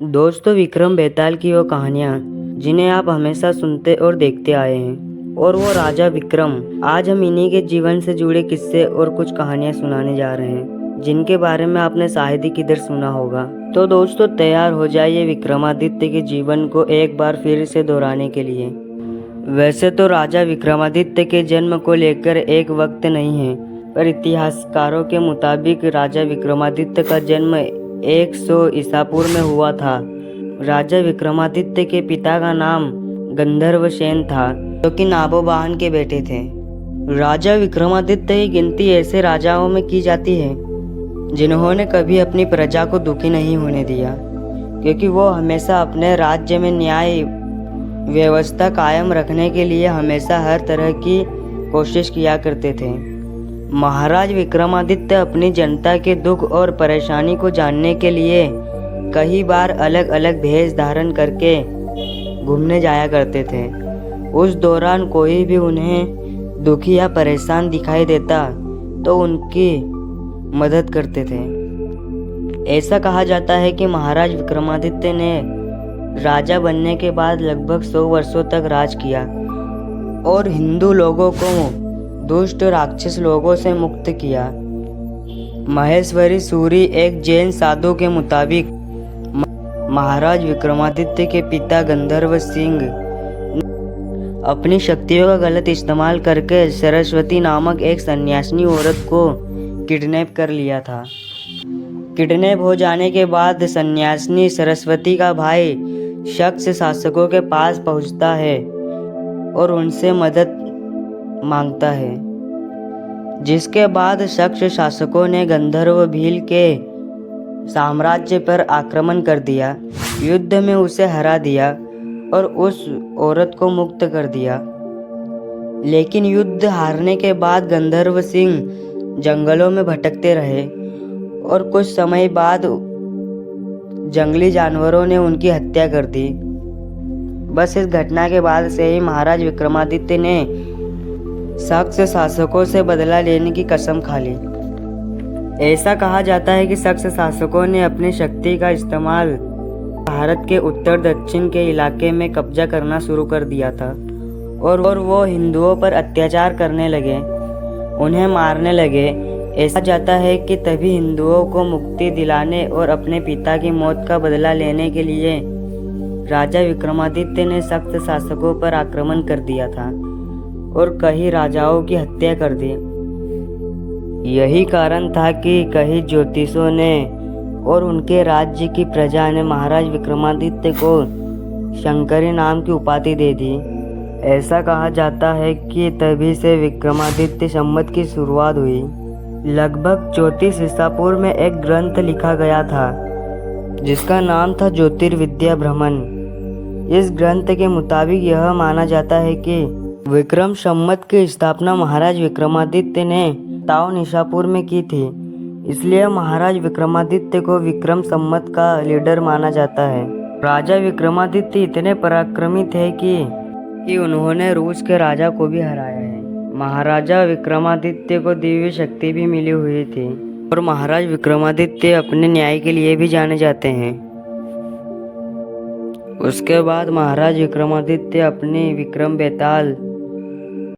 दोस्तों, विक्रम बेताल की वो कहानियाँ जिन्हें आप हमेशा सुनते और देखते आए हैं, और वो राजा विक्रम। आज हम इन्हीं के जीवन से जुड़े किस्से और कुछ कहानियाँ सुनाने जा रहे हैं जिनके बारे में आपने शायद ही किधर सुना होगा। तो दोस्तों, तैयार हो जाइए विक्रमादित्य के जीवन को एक बार फिर से दोहराने के लिए। वैसे तो राजा विक्रमादित्य के जन्म को लेकर एक वक्त नहीं है, पर इतिहासकारों के मुताबिक राजा विक्रमादित्य का जन्म 100 ईसा पूर्व में हुआ था। राजा विक्रमादित्य के पिता का नाम गंधर्वसेन था, जो कि नाबोबाहन के बेटे थे। राजा विक्रमादित्य की गिनती ऐसे राजाओं में की जाती है जिन्होंने कभी अपनी प्रजा को दुखी नहीं होने दिया, क्योंकि वो हमेशा अपने राज्य में न्याय व्यवस्था कायम रखने के लिए हमेशा हर तरह की कोशिश किया करते थे। महाराज विक्रमादित्य अपनी जनता के दुख और परेशानी को जानने के लिए कई बार अलग अलग भेष धारण करके घूमने जाया करते थे। उस दौरान कोई भी उन्हें दुखी या परेशान दिखाई देता तो उनकी मदद करते थे। ऐसा कहा जाता है कि महाराज विक्रमादित्य ने राजा बनने के बाद लगभग 100 वर्षों तक राज किया और हिंदू लोगों को दुष्ट राक्षस लोगों से मुक्त किया। महेश्वरी सूरी एक जैन साधु के मुताबिक महाराज विक्रमादित्य के पिता गंधर्व सिंह अपनी शक्तियों का गलत इस्तेमाल करके सरस्वती नामक एक सन्यासिनी औरत को किडनैप कर लिया था। किडनैप हो जाने के बाद सन्यासिनी सरस्वती का भाई शक्स शासकों के पास पहुंचता है और उनसे मदद मांगता है, जिसके बाद शक्स शासकों ने गंधर्व भील के साम्राज्य पर आक्रमण कर दिया, युद्ध में उसे हरा दिया और उस औरत को मुक्त कर दिया। लेकिन युद्ध हारने के बाद गंधर्व सिंह जंगलों में भटकते रहे और कुछ समय बाद जंगली जानवरों ने उनकी हत्या कर दी। बस इस घटना के बाद से ही महाराज विक्रमादित्य ने शक्स शासकों से बदला लेने की कसम खा ली। ऐसा कहा जाता है कि शक्स शासकों ने अपनी शक्ति का इस्तेमाल भारत के उत्तर दक्षिण के इलाके में कब्जा करना शुरू कर दिया था और वो हिंदुओं पर अत्याचार करने लगे, उन्हें मारने लगे। ऐसा जाता है कि तभी हिंदुओं को मुक्ति दिलाने और अपने पिता की मौत का बदला लेने के लिए राजा विक्रमादित्य ने सख्त शासकों पर आक्रमण कर दिया था और कई राजाओं की हत्या कर दी। यही कारण था कि कई ज्योतिषों ने और उनके राज्य की प्रजा ने महाराज विक्रमादित्य को शंकरी नाम की उपाधि दे दी। ऐसा कहा जाता है कि तभी से विक्रमादित्य संवत की शुरुआत हुई। लगभग 34 ईसा पूर्व में एक ग्रंथ लिखा गया था जिसका नाम था ज्योतिर्विद्या भ्रमण। इस ग्रंथ के मुताबिक यह माना जाता है कि विक्रम संवत की स्थापना महाराज विक्रमादित्य ने 57 ईसा पूर्व में की थी, इसलिए महाराज विक्रमादित्य को विक्रम संवत का लीडर माना जाता है। राजा विक्रमादित्य इतने पराक्रमी थे कि उन्होंने रूस के राजा को भी हराया है। महाराजा विक्रमादित्य को दिव्य शक्ति भी मिली हुई थी और महाराज विक्रमादित्य अपने न्याय के लिए भी जाने जाते हैं। उसके बाद महाराज विक्रमादित्य अपनी विक्रम बेताल